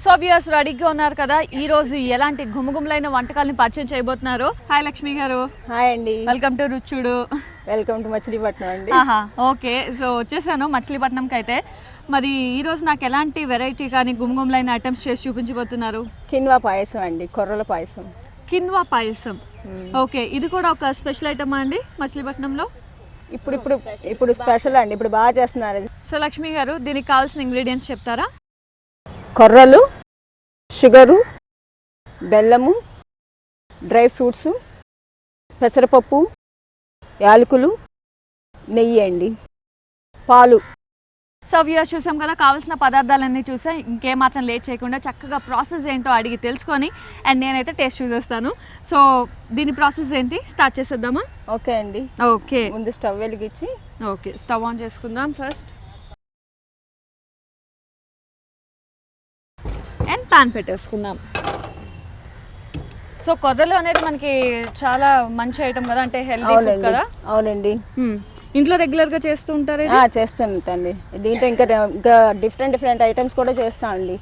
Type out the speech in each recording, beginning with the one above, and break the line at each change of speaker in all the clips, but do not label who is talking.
So viewers రెడీగా ఉన్నారు కదా, ఈ రోజు ఎలాంటి గుమగుమలైన వంటకాలను పరిచయం చేయబోతున్నారు. హాయ్ లక్ష్మి గారు.
హాయ్ అండి.
వెల్కమ్ టు రుచుడు.
వెల్కమ్ టు మచిలీపట్నం అండి.
ఓకే, సో వచ్చేసాను మచిలీపట్నంకి. అయితే మరి ఈ రోజు నాకు ఎలాంటి వెరైటీ కానీ గుమగుమలైన ఐటమ్స్ చేసి చూపించబోతున్నారు?
కిన్వా పాయసం అండి, కొర్రల పాయసం.
కిన్వా పాయసం, ఓకే. ఇది కూడా ఒక స్పెషల్ ఐటమ్ అండి మచిలీపట్నంలో?
ఇప్పుడు స్పెషల్ అండి, ఇప్పుడు బాగా చేస్తున్నారు.
సో లక్ష్మి గారు, దీనికి కావాల్సిన ఇంగ్రీడియంట్స్ చెప్తారా?
కొర్రలు, షుగరు, బెల్లము, డ్రై ఫ్రూట్స్, పెసరపప్పు, యాలకులు, నెయ్యి అండి, పాలు.
సో వ్యూయర్స్ చూసాం కదా, కావాల్సిన పదార్థాలన్నీ చూసా. ఇంకేమాత్రం లేట్ చేయకుండా చక్కగా ప్రాసెస్ ఏంటో అడిగి తెలుసుకొని అండ్ నేనైతే టేస్ట్ చూసేస్తాను. సో దీని ప్రాసెస్ ఏంటి, స్టార్ట్ చేసేద్దామా?
ఓకే అండి.
ఓకే,
ముందు స్టవ్ వెలిగించి
ఓకే స్టవ్ ఆన్ చేసుకుందాం ఫస్ట్. అండ్ పాన్ పెట్టేసుకుందాం. సో కొర్రలు అనేది మనకి చాలా మంచి ఐటమ్ కదా, అంటే హెల్తీ ఫుడ్ కదా.
అవునండి.
ఇంట్లో రెగ్యులర్ గా చేస్తూ ఉంటారు?
చేస్తుంటండి. దీంట్లో ఇంకా డిఫరెంట్ ఐటమ్స్ కూడా చేస్తా అండి.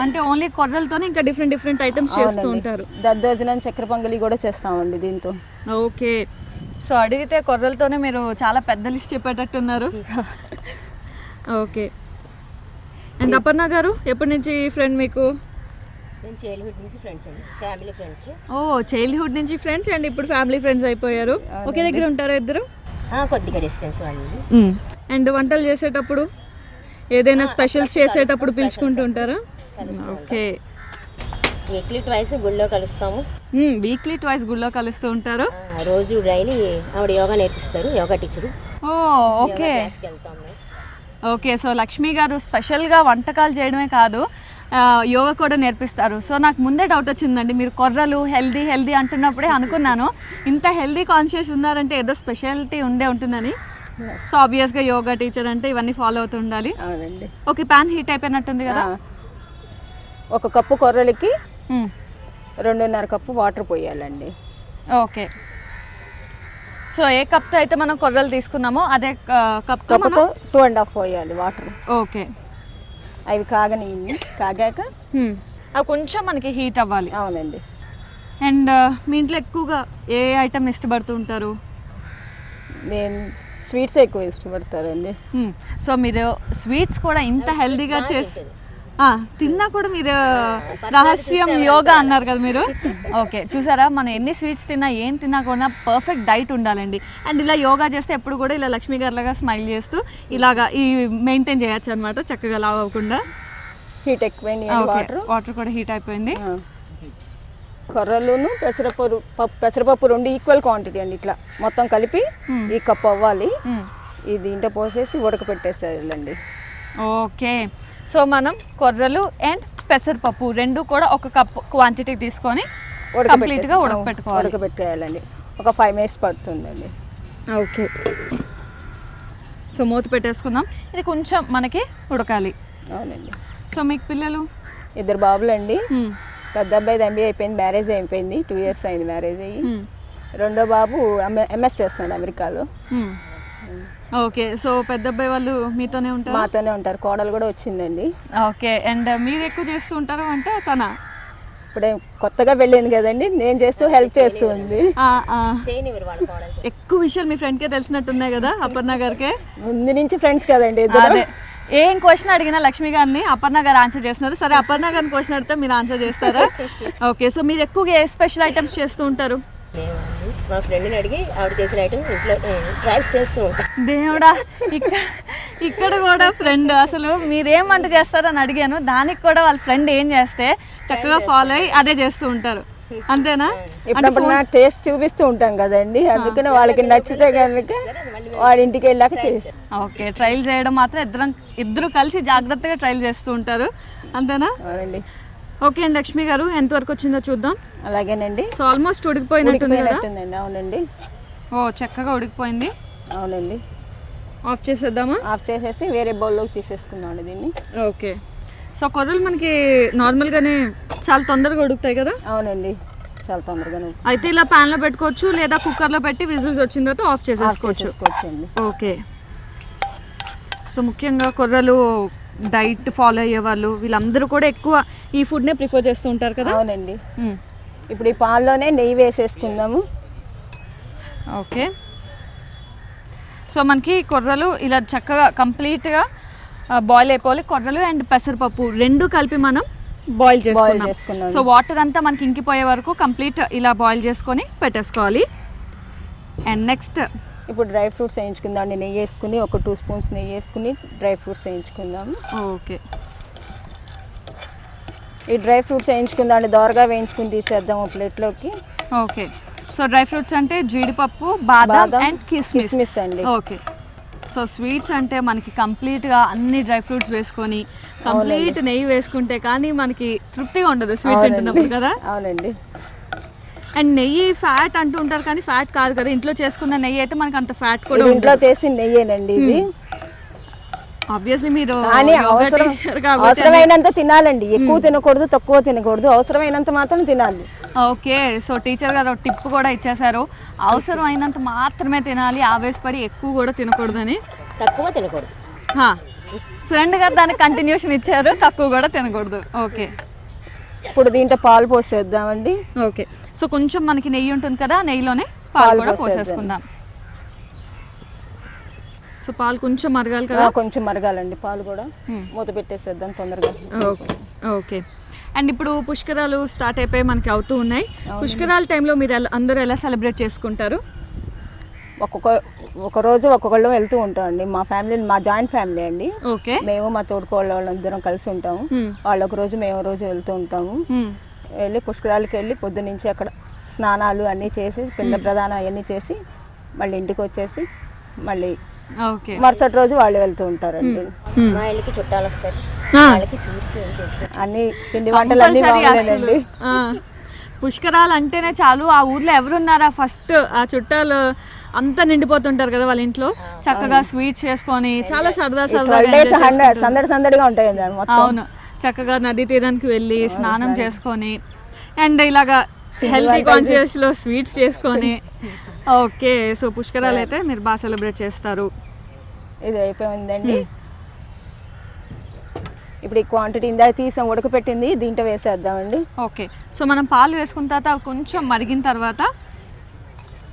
అంటే ఓన్లీ కొర్రలతోనే ఇంకా డిఫరెంట్ ఐటమ్స్ చేస్తూ ఉంటారు.
దద్దోజనం, చక్కెర పొంగలి కూడా చేస్తామండి దీంతో.
ఓకే, సో అడిగితే కొర్రలతోనే మీరు చాలా పెద్ద లిస్ట్ చెప్పేటట్టున్నారు. ఓకే. అండ్ అపర్ణ గారు, ఎప్పటి నుంచి ఫ్రెండ్ మీకు?
చైల్డ్హుడ్ నుంచి ఫ్రెండ్స్ అండి, ఫ్యామిలీ ఫ్రెండ్స్.
ఓ, చైల్డ్హుడ్ నుంచి ఫ్రెండ్స్ అండ్ ఇప్పుడు ఫ్యామిలీ ఫ్రెండ్స్ అయిపోయారు. ఒకే దగ్గర ఉంటారా ఇద్దరు?
కొద్దిగా డిస్టెన్స్ వాళ్ళు.
అండ్ వంటలు చేసేటప్పుడు ఏదైనా స్పెషల్స్ చేసేటప్పుడు పిలుచుకుంటూ ఉంటారా? ఓకే.
వీక్లీ ట్వైస్ గుళ్ళో కలుస్తాము.
వీక్లీ ట్వైస్ గుళ్ళో కలుస్తూ ఉంటారు.
రోజు డైలీ ఆవిడ యోగా నేర్పిస్తారు, యోగా టీచరు.
ఓ ఓకే.
వెళ్తాము.
ఓకే, సో లక్ష్మి గారు స్పెషల్గా వంటకాలు చేయడమే కాదు, యోగా కూడా నేర్పిస్తారు. సో నాకు ముందే డౌట్ వచ్చిందండి, మీరు కొర్రలు హెల్దీ అంటున్నప్పుడే అనుకున్నాను ఇంత హెల్దీ కాన్షియస్ ఉన్నారంటే ఏదో స్పెషాలిటీ ఉంటుందని. సో ఆబ్వియస్గా యోగా టీచర్ అంటే ఇవన్నీ ఫాలో అవుతూ ఉండాలి. ఓకే, ప్యాన్ హీట్ అయిపోయినట్టుంది కదా.
ఒక కప్పు కొర్రలకి 2.5 కప్పు వాటర్ పోయాలండి.
ఓకే, సో ఏ కప్తో అయితే మనం కొర్రలు తీసుకున్నామో అదే కప్తో
2.5 పోయాలి వాటర్.
ఓకే,
అవి కాగాక
అవి కొంచెం మనకి హీట్ అవ్వాలి.
అవునండి.
అండ్ మీ ఇంట్లో ఎక్కువగా ఏ ఐటమ్ ఇష్టపడుతూ ఉంటారు?
నేను స్వీట్స్ ఎక్కువ ఇష్టపడతారండి.
సో మీరు స్వీట్స్ కూడా ఇంత హెల్దీగా చేసి తిన్నా కూడా మీరు రహస్యం యోగా అన్నారు కదా మీరు. ఓకే, చూసారా, మనం ఎన్ని స్వీట్స్ తిన్నా ఏం తిన్నా కూడా పర్ఫెక్ట్ డైట్ ఉండాలండి. అండ్ ఇలా యోగా చేస్తే ఎప్పుడు కూడా ఇలా లక్ష్మి గారిలాగా స్మైల్ చేస్తూ ఇలాగా మెయింటైన్ చేయొచ్చు అనమాట, చక్కగా లావ్ అవ్వకుండా.
హీట్ ఎక్కువైంది,
వాటర్ కూడా హీట్ అయిపోయింది.
కొర్రలును పెసరపప్పు 2 ఈక్వల్ క్వాంటిటీ అండి. ఇట్లా మొత్తం కలిపి ఈ కప్పు అవ్వాలి. ఇది దీంట్లో పోసేసి ఉడకపెట్టేసేయాలండి.
ఓకే, సో మనం కొర్రలు అండ్ పెసరపప్పు 2 కూడా ఒక కప్పు క్వాంటిటీ తీసుకొని కంప్లీట్గా
ఉడకబెట్టేయాలండి. ఒక 5 మినిట్స్ పడుతుందండి.
ఓకే, సో మూత పెట్టేసుకుందాం. ఇది కొంచెం మనకి ఉడకాలి.
అవునండి.
సో మీకు పిల్లలు?
2 బాబులు అండి. పెద్ద అబ్బాయిది MBA అయిపోయింది, మ్యారేజ్ అయిపోయింది, 2 years అయింది మ్యారేజ్ అయ్యి. రెండో బాబు MS చేస్తున్నాడు అమెరికాలో.
ఓకే, సో పెద్ద అబ్బాయి వాళ్ళు మీతోనే ఉంటారు?
మాతోనే ఉంటారు. కోడలు కూడా వచ్చిందండి.
ఓకే, అండ్ మీరు ఎక్కువ చేస్తూ ఉంటారు అంటే తన?
ఇప్పుడే కొత్తగా వెళ్ళింది కదండి, నేను చేస్తూ హెల్ప్ చేస్తూ ఉంది.
ఎక్కువ విషయాలు మీ ఫ్రెండ్కే తెలిసినట్టున్నాయి కదా అపర్ణ గారికి.
ముందు నుంచి ఫ్రెండ్స్ కదండి.
అదే, ఏం క్వశ్చన్ అడిగినా లక్ష్మి గారిని అపర్ణ గారు ఆన్సర్ చేస్తున్నారు. సరే, అపర్ణ గారిని క్వశ్చన్ అడిగితే మీరు ఆన్సర్ చేస్తారా? ఓకే, సో మీరు ఎక్కువగా ఏ స్పెషల్ ఐటమ్స్ చేస్తూ ఉంటారు?
మా ఫ్రెండ్ని అడిగి ఆవిడ చేసిన ఐటమ్స్ ఇంట్లో ట్రైల్స్ చేస్తూ ఉంటాం.
దేవుడా, ఇక్కడ కూడా ఫ్రెండ్, అసలు మీరేం వంట చేస్తారని అడిగాను, దానికి కూడా వాళ్ళ ఫ్రెండ్ ఏం చేస్తే చక్కగా ఫాలో అయ్యి అదే చేస్తూ ఉంటారు, అంతేనా?
ఇప్పుడు టేస్ట్ చూపిస్తూ ఉంటాం కదండి, అందుకనే వాళ్ళకి నచ్చితే కనుక వాళ్ళ ఇంటికి వెళ్ళాక చేసి.
ఓకే, ట్రైల్ చేయడం మాత్రం ఇద్దరు కలిసి జాగ్రత్తగా ట్రైల్ చేస్తూ ఉంటారు, అంతేనా?
అవునండి.
ఓకే అండి, లక్ష్మి గారు ఎంతవరకు వచ్చిందో చూద్దాం.
అలాగేనండి.
సో ఆల్మోస్ట్ ఉడికిపోయినట్టుంది.
అవునండి.
ఓ, చక్కగా ఉడికిపోయింది.
అవునండి.
ఆఫ్ చేసేద్దామా?
ఆఫ్ చేసేసి వేరే బౌల్లోకి తీసేసుకుందాం దీన్ని.
ఓకే, సో కొర్రలు మనకి నార్మల్గానే చాలా తొందరగా ఉడుకుతాయి కదా?
అవునండి, చాలా తొందరగానే.
అయితే ఇలా ప్యాన్లో పెట్టుకోవచ్చు, లేదా కుక్కర్లో పెట్టి విజిల్స్ వచ్చిన తర్వాత ఆఫ్ చేసేసుకోవచ్చు.
అండి.
ఓకే, సో ముఖ్యంగా కొర్రలు డైట్ ఫాలో అయ్యే వాళ్ళు వీళ్ళందరూ కూడా ఎక్కువ ఈ ఫుడ్నే ప్రిఫర్ చేస్తూ ఉంటారు కదా.
అవునండి. ఇప్పుడు ఈ పాల్లోనే నెయ్యి వేసేసుకుందాము.
ఓకే. సో మనకి కొర్రలు ఇలా చక్కగా కంప్లీట్గా బాయిల్ అయిపోవాలి. కొర్రలు అండ్ పెసరపప్పు రెండు కలిపి మనం బాయిల్ చేసుకున్నాం. సో వాటర్ అంతా మనకి ఇంకిపోయే వరకు కంప్లీట్ ఇలా బాయిల్ చేసుకొని పెట్టేసుకోవాలి. అండ్ నెక్స్ట్
ఇప్పుడు డ్రై ఫ్రూట్స్ వేయించుకుందాం అండి. నెయ్యి వేసుకుని ఒక 2 స్పూన్స్ నెయ్యి వేసుకుని డ్రై ఫ్రూట్స్ వేయించుకుందాము.
ఓకే.
ఈ డ్రై ఫ్రూట్స్ వేయించుకుందాం అండి. దోరగా వేయించుకుని తీసేద్దాం ప్లేట్లోకి.
ఓకే. సో డ్రై ఫ్రూట్స్ అంటే జీడిపప్పు, బాదాం అండ్ కిస్మిస్
అండి.
ఓకే. సో స్వీట్స్ అంటే మనకి కంప్లీట్గా అన్ని డ్రై ఫ్రూట్స్ వేసుకొని కంప్లీట్ నెయ్యి వేసుకుంటే కానీ మనకి తృప్తిగా ఉండదు స్వీట్ తింటున్నప్పుడు కదా.
అవునండి.
అండ్ నెయ్యి ఫ్యాట్ అంటూ ఉంటారు కానీ ఫ్యాట్ కాదు కదా. ఇంట్లో చేసుకున్న నెయ్యి అయితే మనకి అంత ఫ్యాట్ కూడా
ఇంట్లో చేసిన నెయ్యేనండి ఇది.
ఆబ్వియస్లీ మీరు
అవసరమైనంత తినాలండి. ఎక్కువ తినకూడదు, తక్కువ తినకూడదు. అవసరమైనంత మాత్రం తినాలి.
ఓకే. సో టీచర్ గారు టిప్ కూడా ఇచ్చేసారు, అవసరమైనంత మాత్రమే తినాలి, ఆవేశపడి ఎక్కువ కూడా తినకూడదని.
తక్కువ తినకూడదు.
ఫ్రెండ్ గారు దానికి కంటిన్యూషన్ ఇచ్చారు, తక్కువ కూడా తినకూడదు. ఓకే.
ఇప్పుడు దీంట్లో పాలు పోసేద్దామండి.
ఓకే. సో కొంచెం మనకి నెయ్యి ఉంటుంది కదా, నెయ్యిలోనే పాలు కూడా పోసేసుకుందాం. సో పాలు కొంచెం మరగాలి కదా.
కొంచెం మరగాలండి పాలు కూడా. మూత పెట్టేసేద్దాం తొందరగా.
ఓకే. అండ్ ఇప్పుడు పుష్కరాలు స్టార్ట్ అయిపోయి మనకి అవుతూ ఉన్నాయి. పుష్కరాల టైంలో మీరు అందరూ ఎలా సెలబ్రేట్ చేసుకుంటారు?
ఒక రోజు ఒక్కొక్కళ్ళు వెళ్తూ ఉంటామండి. మా ఫ్యామిలీ, మా జాయింట్ ఫ్యామిలీ అండి.
ఓకే.
మేము మా తోడుకోళ్ళ వాళ్ళందరం కలిసి ఉంటాము. వాళ్ళు ఒక రోజు, మేము ఒక రోజు వెళ్తూ ఉంటాము. వెళ్ళి పుష్కరాలకి వెళ్ళి పొద్దునుంచి అక్కడ స్నానాలు అన్నీ చేసి, పిండ ప్రదానం అవన్నీ చేసి మళ్ళీ ఇంటికి వచ్చేసి మళ్ళీ మరుసటి రోజు వాళ్ళు వెళ్తూ ఉంటారండి.
మా ఇళ్ళకి చుట్టాలు వస్తారు, వాళ్ళకి స్వీట్స్ చేసి
అన్ని పిండి వంటలు అన్నీ బాగున్నాయండి.
పుష్కరాలు అంటేనే చాలు, ఆ ఊర్లో ఎవరున్నారా ఫస్ట్ ఆ చుట్టాలు అంతా నిండిపోతుంటారు కదా వాళ్ళ ఇంట్లో. చక్కగా స్వీట్స్ చేసుకొని చాలా
సందడిగా ఉంటాయి.
అవును. చక్కగా నదీ తీరానికి వెళ్ళి స్నానం చేసుకొని అండ్ ఇలాగా హెల్తీ కాన్షియస్ లో స్వీట్స్ చేసుకొని. ఓకే. సో పుష్కరాలు అయితే మీరు బాగా సెలబ్రేట్ చేస్తారు.
ఇది అయిపోయిందండి. ఇప్పుడు ఈ క్వాంటిటీ ఇందాక తీసాం ఉడకపెట్టింది దీంట్లో వేసేద్దామండి.
ఓకే. సో మనం పాలు వేసుకున్న తర్వాత కొంచెం మరిగిన తర్వాత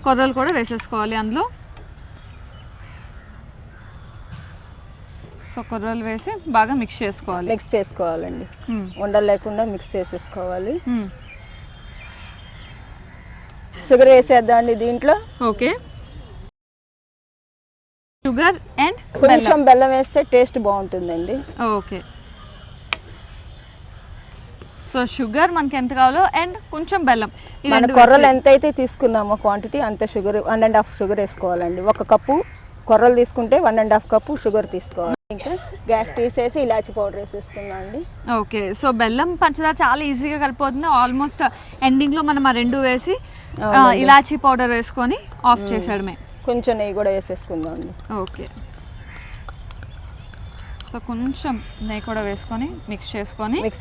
కొర్రలు కూడా వేసేసుకోవాలి అందులో. సో కొర్రలు వేసి బాగా మిక్స్
చేసుకోవాలండి. ఉండలు లేకుండా మిక్స్ చేసేసుకోవాలి. షుగర్ వేసేద్దామండి దీంట్లో.
ఓకే. షుగర్ అండ్
కొంచెం బెల్లం వేస్తే టేస్ట్ బాగుంటుందండి.
ఓకే. సో షుగర్ మనకి ఎంత కావాలో అండ్ కొంచెం బెల్లం.
మన కొర్రలు ఎంత అయితే తీసుకున్నామో క్వాంటిటీ అంత షుగర్ 1.5 షుగర్ వేసుకోవాలండి. 1 కప్పు కొర్రలు తీసుకుంటే 1.5 కప్పు షుగర్ తీసుకోవాలి. ఇంకా గ్యాస్ తీసేసి ఇలాచి పౌడర్ వేసేసుకున్నాం అండి.
ఓకే. సో బెల్లం పంచదార చాలా ఈజీగా కలిపోతుంది. ఆల్మోస్ట్ ఎండింగ్లో మనం ఆ రెండు వేసి ఇలాచి పౌడర్ వేసుకొని ఆఫ్ చేసేయడమే.
కొంచెం నెయ్యి కూడా వేసేసుకుందాం అండి.
ఓకే. సో కొంచెం నెయ్యి కూడా వేసుకొని మిక్స్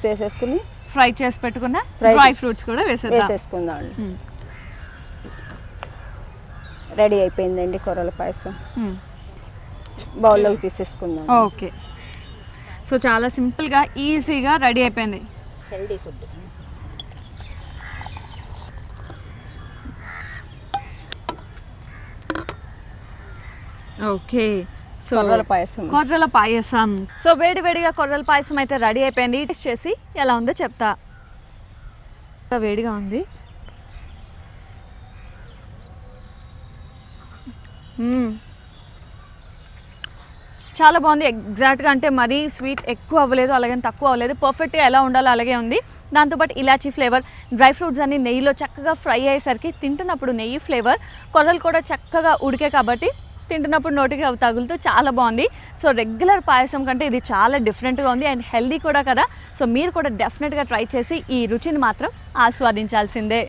చేసేసుకుని ఫ్రై చేసి పెట్టుకున్న డ్రై ఫ్రూట్స్ కూడా వేసేసుకుందాం అండి.
రెడీ అయిపోయిందండి కొర్రల పాయసం. బౌల్లోకి తీసేసుకుందాం.
ఓకే. సో చాలా సింపుల్గా ఈజీగా రెడీ అయిపోయింది.
Healthy food.
ఓకే. సో
కొర్రల పాయసం.
సో వేడివేడిగా కొర్రల పాయసం అయితే రెడీ అయిపోయింది. టేస్ట్ చేసి ఎలా ఉందో చెప్తా. వేడిగా ఉంది. చాలా బాగుంది. ఎగ్జాక్ట్గా అంటే మరీ స్వీట్ ఎక్కువ అవ్వలేదు, అలాగే తక్కువ అవ్వలేదు. పర్ఫెక్ట్గా ఎలా ఉండాలో అలాగే ఉంది. దాంతోపాటు ఇలాచీ ఫ్లేవర్, డ్రై ఫ్రూట్స్ అన్ని నెయ్యిలో చక్కగా ఫ్రై అయ్యేసరికి తింటున్నప్పుడు నెయ్యి ఫ్లేవర్, కొర్రలు కూడా చక్కగా ఉడికే కాబట్టి తింటున్నప్పుడు నోటికి అవి తగులుతూ చాలా బాగుంది. సో రెగ్యులర్ పాయసం కంటే ఇది చాలా డిఫరెంట్గా ఉంది అండ్ హెల్దీ కూడా కదా. సో మీరు కూడా డెఫినెట్గా ట్రై చేసి ఈ రుచిని మాత్రం ఆస్వాదించాల్సిందే.